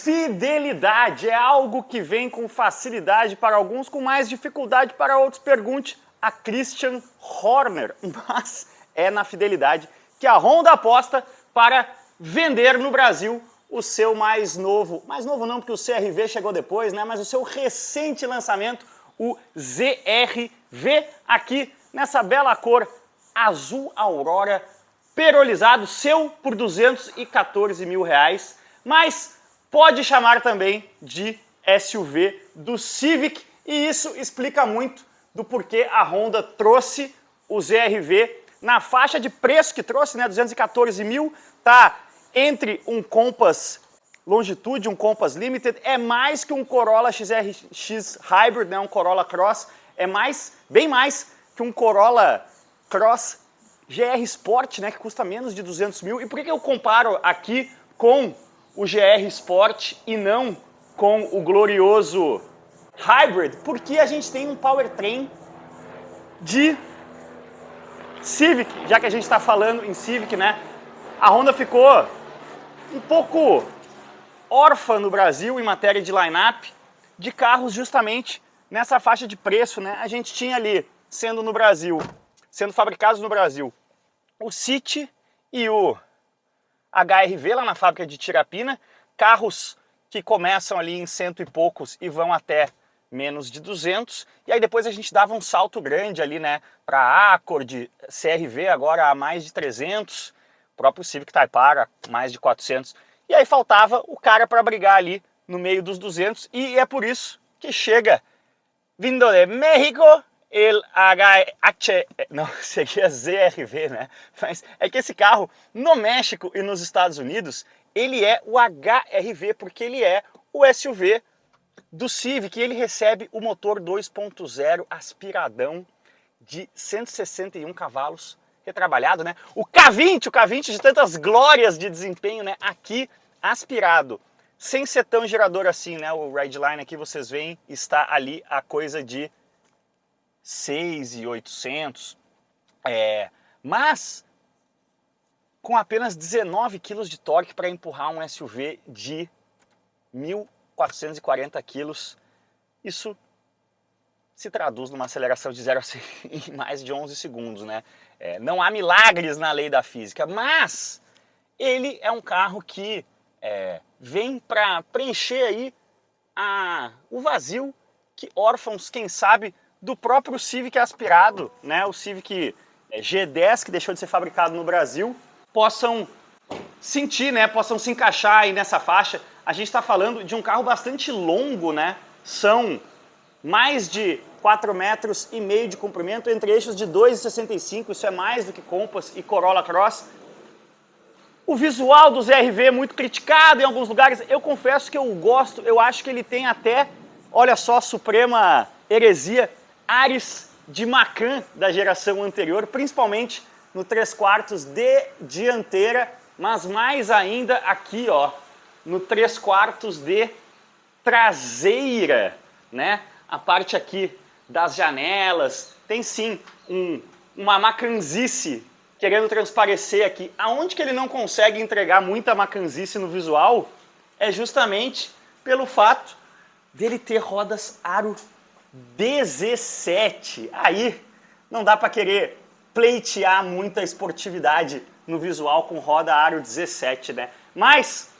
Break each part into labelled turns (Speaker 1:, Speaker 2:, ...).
Speaker 1: Fidelidade é algo que vem com facilidade para alguns, com mais dificuldade para outros. Pergunte a Christian Horner, mas é na fidelidade que a Honda aposta para vender no Brasil o seu mais novo não, porque o CR-V chegou depois, né? Mas o seu recente lançamento, o ZR-V, aqui nessa bela cor azul aurora, perolizado, seu por R$214 mil, mas pode chamar também de SUV do Civic, e isso explica muito do porquê a Honda trouxe o ZR-V na faixa de preço que trouxe, né, 214 mil, tá entre um Compass Longitude, um Compass Limited, é mais que um Corolla XRX Hybrid, né, um Corolla Cross, é bem mais que um Corolla Cross GR Sport, né, que custa menos de 200 mil. E por que eu comparo aqui com o GR Sport e não com o glorioso Hybrid? Porque a gente tem um powertrain de Civic, já que a gente está falando em Civic, né? A Honda ficou um pouco órfã no Brasil em matéria de line-up de carros justamente nessa faixa de preço, né? A gente tinha ali, sendo fabricados no Brasil, o City e o HR-V lá na fábrica de Tirapina, carros que começam ali em cento e poucos e vão até menos de 200, e aí depois a gente dava um salto grande ali, né, para Accord, CR-V agora a mais de 300, o próprio Civic Type R a mais de 400, e aí faltava o cara para brigar ali no meio dos 200, e é por isso que chega, vindo de México, el HH, não, seria ZR-V, né, mas é que esse carro no México e nos Estados Unidos, ele é o HR-V, porque ele é o SUV do Civic, e ele recebe o motor 2.0 aspiradão de 161 cavalos, retrabalhado, né? O K20 de tantas glórias de desempenho, né? Aqui aspirado, sem ser tão gerador assim, né? O Redline aqui vocês veem, está ali a coisa de 6.800, mas com apenas 19 kg de torque para empurrar um SUV de 1.440 quilos, isso se traduz numa aceleração de 0 a 100 em mais de 11 segundos, né? Não há milagres na lei da física, mas ele é um carro que vem para preencher aí o vazio que órfãos, quem sabe, do próprio Civic aspirado, né? O Civic G10, que deixou de ser fabricado no Brasil, possam sentir, né? Possam se encaixar aí nessa faixa. A gente está falando de um carro bastante longo, né? São mais de 4,5 metros de comprimento, entre eixos de 2,65, isso é mais do que Compass e Corolla Cross. O visual do ZR-V é muito criticado em alguns lugares, eu confesso que eu gosto, eu acho que ele tem até, olha só, suprema heresia, ares de Macan da geração anterior, principalmente no 3/4 de dianteira, mas mais ainda aqui, ó, no 3/4 de traseira, né? A parte aqui das janelas tem sim uma macanzice querendo transparecer aqui. Aonde que ele não consegue entregar muita macanzice no visual é justamente pelo fato dele ter rodas aro 17. Aí não dá para querer pleitear muita esportividade no visual com roda aro 17, né? Mas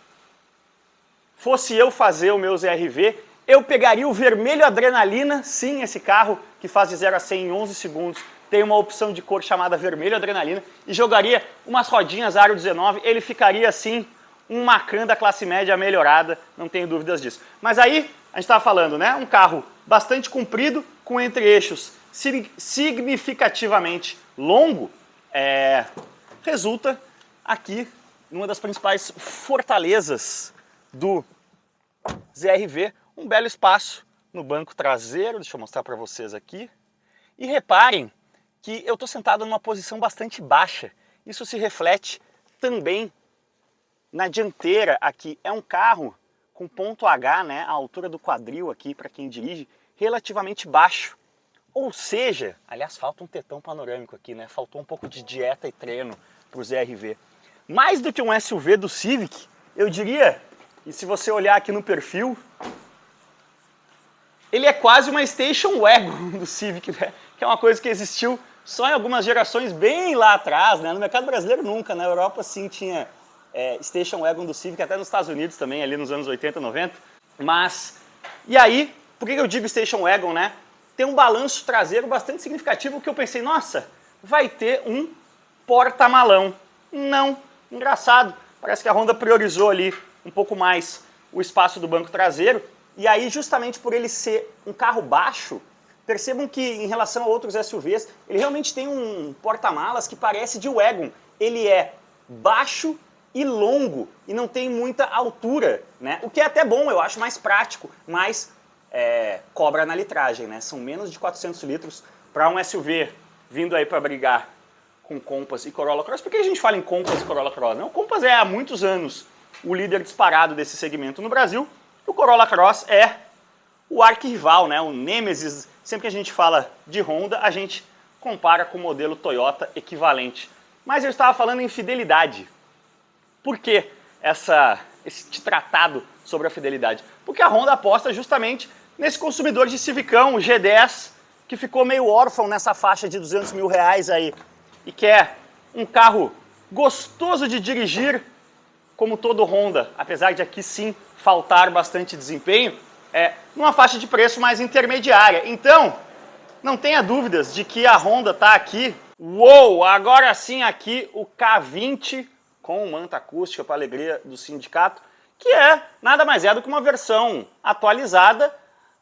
Speaker 1: fosse eu fazer o meu ZR-V, eu pegaria o vermelho adrenalina, sim, esse carro que faz de 0 a 100 em 11 segundos, tem uma opção de cor chamada vermelho adrenalina, e jogaria umas rodinhas aro 19, ele ficaria assim, um Macan da classe média melhorada, não tenho dúvidas disso. Mas aí, a gente estava falando, né, um carro bastante comprido, com entre-eixos significativamente longo, resulta aqui numa das principais fortalezas do ZR-V, um belo espaço no banco traseiro, deixa eu mostrar para vocês aqui. E reparem que eu estou sentado numa posição bastante baixa, isso se reflete também na dianteira aqui. É um carro com ponto H, né, a altura do quadril aqui para quem dirige, relativamente baixo. Ou seja, aliás, falta um tetão panorâmico aqui, né, faltou um pouco de dieta e treino para o ZR-V. Mais do que um SUV do Civic, eu diria, E se você olhar aqui no perfil, ele é quase uma station wagon do Civic, né? Que é uma coisa que existiu só em algumas gerações bem lá atrás, né? No mercado brasileiro nunca, na Europa sim tinha station wagon do Civic, até nos Estados Unidos também, ali nos anos 80, 90. Mas, e aí, por que eu digo station wagon, né? Tem um balanço traseiro bastante significativo que eu pensei, nossa, vai ter um porta-malão. Não, engraçado, parece que a Honda priorizou ali um pouco mais o espaço do banco traseiro. E aí, justamente por ele ser um carro baixo, percebam que em relação a outros SUVs, ele realmente tem um porta-malas que parece de wagon. Ele é baixo e longo e não tem muita altura, né? O que é até bom, eu acho mais prático, mas cobra na litragem, né? São menos de 400 litros para um SUV vindo aí para brigar com Compass e Corolla Cross. Por que a gente fala em Compass e Corolla Cross? Né? O Compass é há muitos anos o líder disparado desse segmento no Brasil. O Corolla Cross é o arquirrival, né? O Nemesis. Sempre que a gente fala de Honda, a gente compara com o modelo Toyota equivalente. Mas eu estava falando em fidelidade. Por que esse tratado sobre a fidelidade? Porque a Honda aposta justamente nesse consumidor de Civicão, o G10, que ficou meio órfão nessa faixa de R$200 mil aí e quer um carro gostoso de dirigir, como todo Honda, apesar de aqui sim faltar bastante desempenho, numa faixa de preço mais intermediária. Então, não tenha dúvidas de que a Honda está aqui. Uou, agora sim aqui o K20 com manta acústica para alegria do sindicato, que nada mais do que uma versão atualizada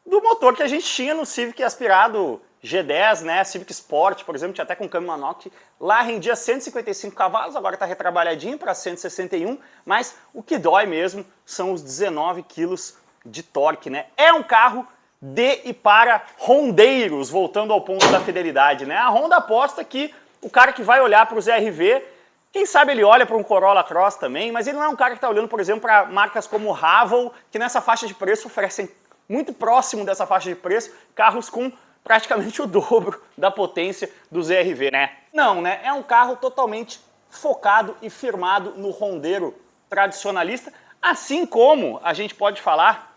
Speaker 1: do motor que a gente tinha no Civic aspirado G10, né? Civic Sport, por exemplo, tinha até com câmbio manual, lá rendia 155 cavalos, agora está retrabalhadinho para 161, mas o que dói mesmo são os 19 quilos de torque, né? É um carro de e para hondeiros, voltando ao ponto da fidelidade, né? A Honda aposta que o cara que vai olhar para os RV, quem sabe ele olha para um Corolla Cross também, mas ele não é um cara que está olhando, por exemplo, para marcas como Haval, que nessa faixa de preço oferecem muito próximo dessa faixa de preço, carros com praticamente o dobro da potência dos ZR-V, né? Não, né? É um carro totalmente focado e firmado no hondeiro tradicionalista, assim como a gente pode falar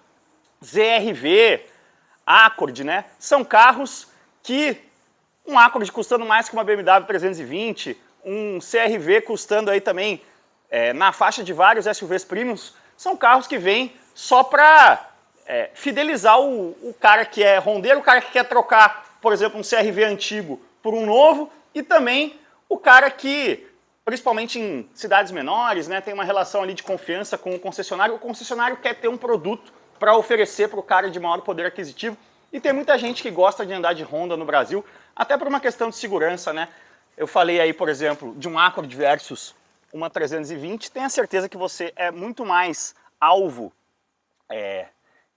Speaker 1: ZR-V, Accord, né? São carros que um Accord custando mais que uma BMW 320, um CR-V custando aí também na faixa de vários SUVs premiums, são carros que vêm só para fidelizar o cara que é hondeiro, o cara que quer trocar, por exemplo, um CR-V antigo por um novo, e também o cara que, principalmente em cidades menores, né, tem uma relação ali de confiança com o concessionário quer ter um produto para oferecer para o cara de maior poder aquisitivo, e tem muita gente que gosta de andar de Honda no Brasil, até por uma questão de segurança, né? Eu falei aí, por exemplo, de um Accord versus uma 320, tenha certeza que você é muito mais alvo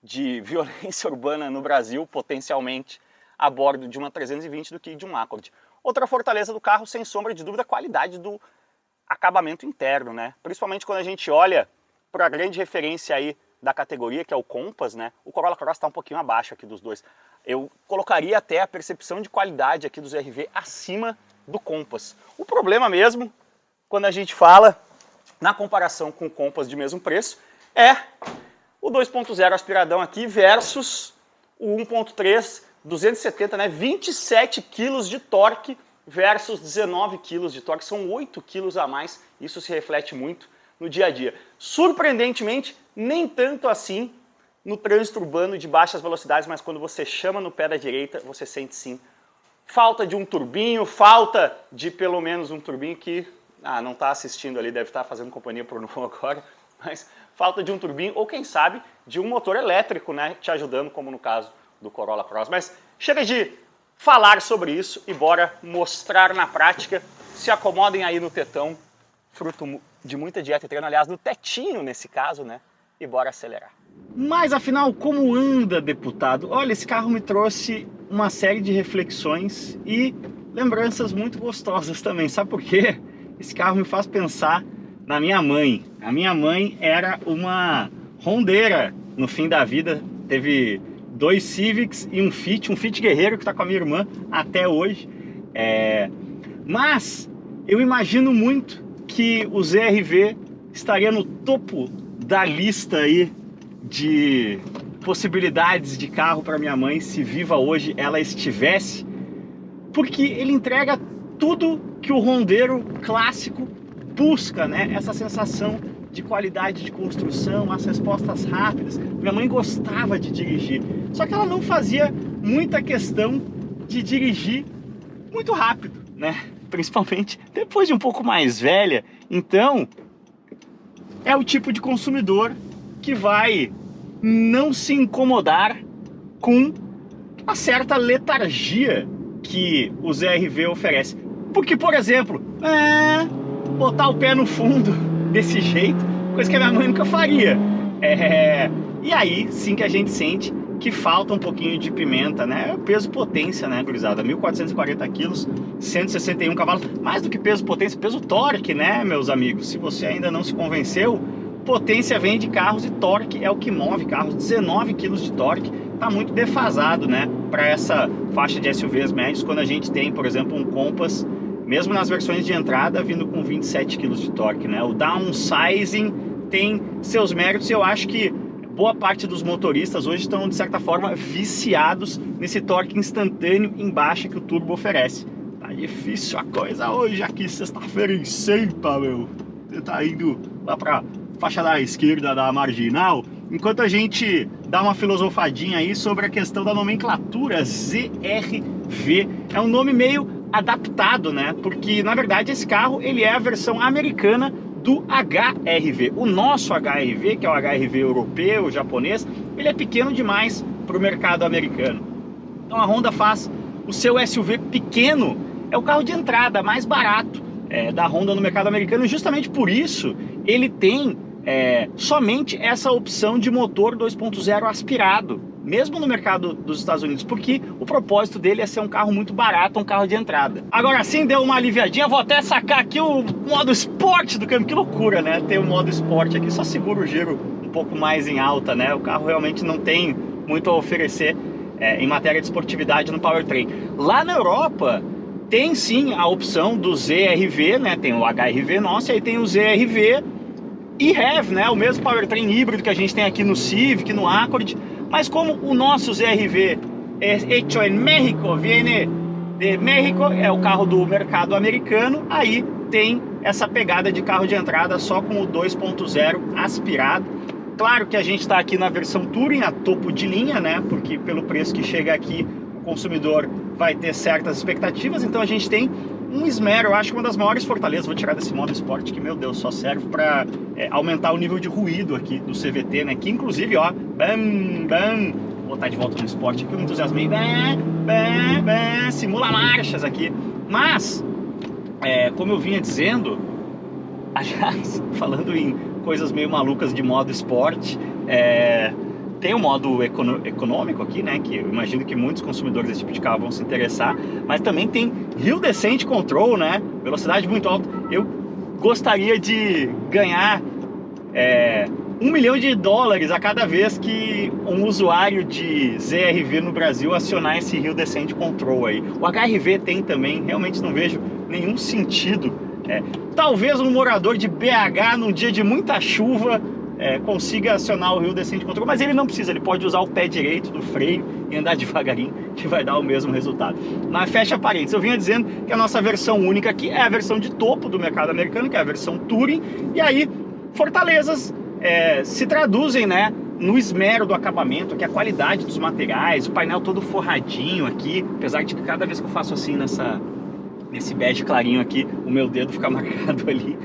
Speaker 1: de violência urbana no Brasil, potencialmente, a bordo de uma 320 do que de um Accord. Outra fortaleza do carro, sem sombra de dúvida, a qualidade do acabamento interno, né? Principalmente quando a gente olha para a grande referência aí da categoria, que é o Compass, né? O Corolla Cross está um pouquinho abaixo aqui dos dois. Eu colocaria até a percepção de qualidade aqui dos RV acima do Compass. O problema mesmo, quando a gente fala na comparação com o Compass de mesmo preço, é o 2.0 aspiradão aqui versus o 1.3 270, né? 27 kg de torque versus 19 kg de torque, são 8 kg a mais, isso se reflete muito no dia a dia. Surpreendentemente, nem tanto assim no trânsito urbano de baixas velocidades, mas quando você chama no pé da direita, você sente sim falta de um turbinho, falta de pelo menos um turbinho que não está assistindo ali, deve estar fazendo companhia por novo agora, mas falta de um turbinho ou quem sabe de um motor elétrico, né, te ajudando, como no caso do Corolla Cross. Mas chega de falar sobre isso e bora mostrar na prática. Se acomodem aí no tetão, fruto de muita dieta e treino, aliás, no tetinho nesse caso, né, e bora acelerar. Mas afinal, como anda, deputado? Olha, esse carro me trouxe uma série de reflexões e lembranças muito gostosas também. Sabe por quê? Esse carro me faz pensar na minha mãe. A minha mãe era uma hondeira no fim da vida. Teve 2 Civics e um Fit Guerreiro que está com a minha irmã até hoje. Mas eu imagino muito que o ZR-V estaria no topo da lista aí de possibilidades de carro para minha mãe, se viva hoje ela estivesse, porque ele entrega tudo que o rondeiro clássico busca, né? Essa sensação de qualidade de construção, as respostas rápidas. Minha mãe gostava de dirigir, só que ela não fazia muita questão de dirigir muito rápido, né? Principalmente depois de um pouco mais velha. Então, é o tipo de consumidor que vai não se incomodar com a certa letargia que o ZR-V oferece. Porque, por exemplo, botar o pé no fundo desse jeito, coisa que a minha mãe nunca faria. E aí sim que a gente sente que falta um pouquinho de pimenta, né? Peso potência, né, gurizada? 1.440 quilos, 161 cavalos. Mais do que peso potência, peso torque, né, meus amigos? Se você ainda não se convenceu, potência vem de carros e torque é o que move carros. 19 quilos de torque, tá muito defasado, né, para essa faixa de SUVs médios, quando a gente tem, por exemplo, um Compass, mesmo nas versões de entrada, vindo com 27 kg de torque, né? O downsizing tem seus méritos e eu acho que boa parte dos motoristas hoje estão, de certa forma, viciados nesse torque instantâneo em baixa que o turbo oferece. Tá difícil a coisa hoje aqui, sexta-feira em Sampa, meu. Você tá indo lá pra faixa da esquerda da Marginal, enquanto a gente dá uma filosofadinha aí sobre a questão da nomenclatura ZR-V. É um nome meio adaptado, né? Porque, na verdade, esse carro, ele é a versão americana do HR-V. O nosso HR-V, que é o HR-V europeu, japonês, ele é pequeno demais para o mercado americano. Então a Honda faz o seu SUV pequeno, é o carro de entrada mais barato da Honda no mercado americano, e justamente por isso ele tem somente essa opção de motor 2.0 aspirado, mesmo no mercado dos Estados Unidos, porque o propósito dele é ser um carro muito barato, um carro de entrada. Agora sim, deu uma aliviadinha, vou até sacar aqui o modo esporte do câmbio. Que loucura, né? Ter o modo esporte aqui, só segura o giro um pouco mais em alta, né? O carro realmente não tem muito a oferecer em matéria de esportividade no powertrain. Lá na Europa tem sim a opção do ZR-V, né? Tem o HR-V nosso, e aí tem o ZR-V e-HEV, né? O mesmo powertrain híbrido que a gente tem aqui no Civic, no Accord. Mas como o nosso ZR-V é hecho em México, viene de México, é o carro do mercado americano, aí tem essa pegada de carro de entrada só com o 2.0 aspirado. Claro que a gente está aqui na versão Touring, a topo de linha, né? Porque pelo preço que chega aqui, o consumidor vai ter certas expectativas, então a gente tem um esmero, eu acho que uma das maiores fortalezas. Vou tirar desse modo esporte que, meu Deus, só serve para aumentar o nível de ruído aqui do CVT, né? Que inclusive, ó, vou botar de volta no esporte aqui, eu me entusiasmei, simula marchas aqui. Mas, como eu vinha dizendo, aliás, falando em coisas meio malucas de modo esporte, tem o modo econômico aqui, né? Que eu imagino que muitos consumidores desse tipo de carro vão se interessar. Mas também tem Hill Descent Control, né? Velocidade muito alta. Eu gostaria de ganhar $1 milhão a cada vez que um usuário de ZR-V no Brasil acionar esse Hill Descent Control aí. O HR-V tem também, realmente não vejo nenhum sentido. Talvez um morador de BH num dia de muita chuva consiga acionar o Hill Descent Control, mas ele não precisa, ele pode usar o pé direito do freio e andar devagarinho, que vai dar o mesmo resultado. Mas fecha parênteses, eu vinha dizendo que a nossa versão única aqui é a versão de topo do mercado americano, que é a versão Touring, e aí fortalezas se traduzem, né, no esmero do acabamento, que é a qualidade dos materiais, o painel todo forradinho aqui, apesar de que cada vez que eu faço assim nesse bege clarinho aqui, o meu dedo fica marcado ali,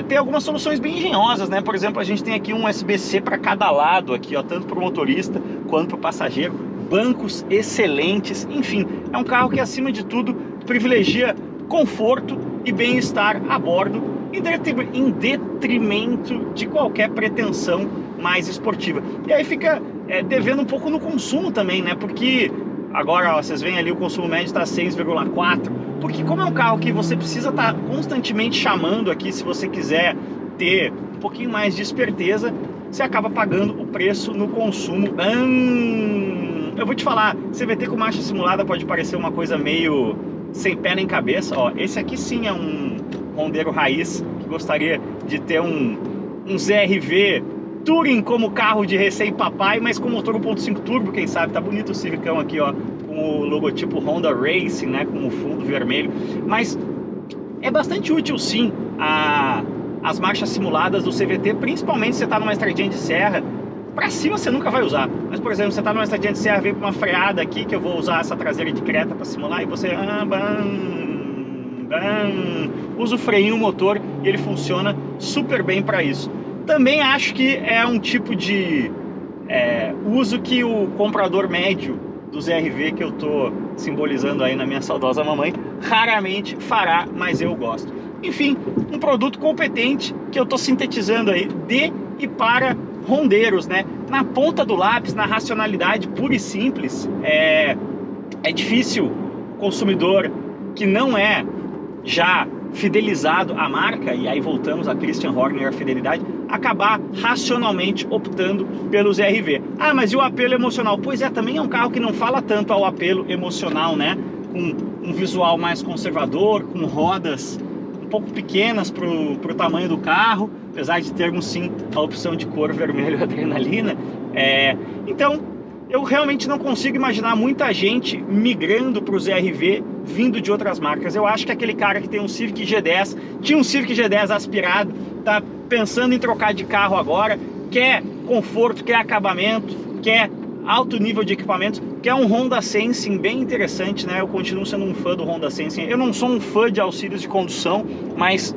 Speaker 1: tem algumas soluções bem engenhosas, né? Por exemplo, a gente tem aqui um USB-C para cada lado aqui, ó, tanto para o motorista quanto para o passageiro, bancos excelentes, enfim, é um carro que acima de tudo privilegia conforto e bem-estar a bordo, em detrimento de qualquer pretensão mais esportiva. E aí fica devendo um pouco no consumo também, né? Porque agora, ó, vocês veem ali, o consumo médio está 6,4, porque como é um carro que você precisa estar constantemente chamando aqui, se você quiser ter um pouquinho mais de esperteza, você acaba pagando o preço no consumo. Eu vou te falar, CVT com marcha simulada pode parecer uma coisa meio sem pé nem cabeça, ó. Esse aqui sim é um rondeiro raiz, que gostaria de ter um ZR-V Touring como carro de recém-papai, mas com motor 1.5 turbo, quem sabe. Tá bonito o Civicão aqui, ó, com o logotipo Honda Racing, né, com o fundo vermelho. Mas é bastante útil, sim, as marchas simuladas do CVT, principalmente se você tá numa estradinha de serra. Pra cima você nunca vai usar, mas por exemplo, você tá numa estradinha de serra, vem com uma freada aqui, que eu vou usar essa traseira de creta para simular, e você usa o freio motor e ele funciona super bem para isso. Também acho que é um tipo de uso que o comprador médio do ZR-V, que eu tô simbolizando aí na minha saudosa mamãe, raramente fará, mas eu gosto. Enfim, um produto competente que eu tô sintetizando aí de e para rondeiros, né? Na ponta do lápis, na racionalidade pura e simples, é difícil o consumidor que não é já fidelizado à marca, e aí voltamos a Christian Horner e a fidelidade, acabar racionalmente optando pelo ZR-V. Ah, mas e o apelo emocional? Pois é, também é um carro que não fala tanto ao apelo emocional, né? Com um visual mais conservador, com rodas um pouco pequenas para o tamanho do carro, apesar de termos sim a opção de cor vermelho adrenalina. Então, eu realmente não consigo imaginar muita gente migrando para o ZR-V vindo de outras marcas. Eu acho que aquele cara que tem um Civic G10, tinha um Civic G10 aspirado, tá pensando em trocar de carro agora, quer conforto, quer acabamento, quer alto nível de equipamentos, quer um Honda Sensing bem interessante, né? Eu continuo sendo um fã do Honda Sensing. Eu não sou um fã de auxílios de condução, mas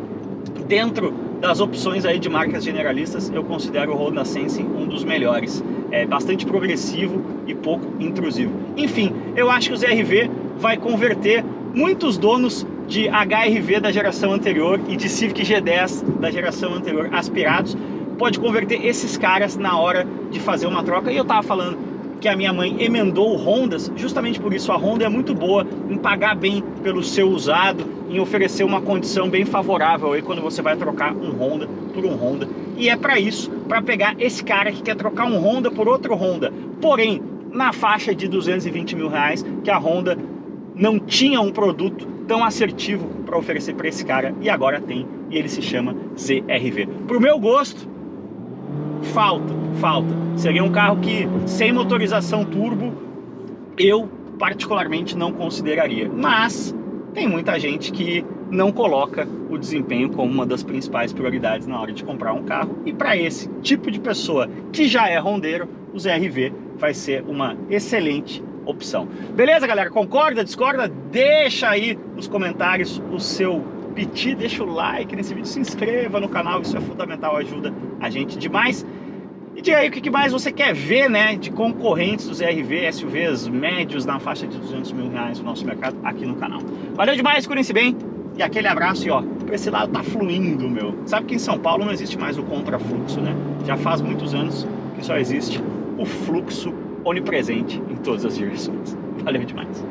Speaker 1: dentro das opções aí de marcas generalistas, eu considero o Honda Sensing um dos melhores. É bastante progressivo e pouco intrusivo. Enfim, eu acho que o ZR-V vai converter muitos donos de HR-V da geração anterior e de Civic G10 da geração anterior aspirados, pode converter esses caras na hora de fazer uma troca. E eu tava falando que a minha mãe emendou Hondas justamente por isso. A Honda é muito boa em pagar bem pelo seu usado, em oferecer uma condição bem favorável aí quando você vai trocar um Honda por um Honda. E é para isso, para pegar esse cara que quer trocar um Honda por outro Honda, porém na faixa de 220 mil reais, que a Honda não tinha um produto tão assertivo para oferecer para esse cara, e agora tem, e ele se chama ZR-V. Pro meu gosto, falta. Seria um carro que, sem motorização turbo, eu particularmente não consideraria. Mas tem muita gente que não coloca o desempenho como uma das principais prioridades na hora de comprar um carro. E para esse tipo de pessoa que já é rondeiro, o ZR-V vai ser uma excelente opção. Beleza, galera? Concorda, discorda? Deixa aí nos comentários o seu piti, deixa o like nesse vídeo, se inscreva no canal, isso é fundamental, ajuda a gente demais. E diga aí o que mais você quer ver, né, de concorrentes do ZR-V, SUVs médios na faixa de 200 mil reais no nosso mercado aqui no canal. Valeu demais, cuidem-se bem e aquele abraço. E ó, pra esse lado tá fluindo, meu. Sabe que em São Paulo não existe mais o contrafluxo, né? Já faz muitos anos que só existe o fluxo onipresente em todas as direções. Valeu demais.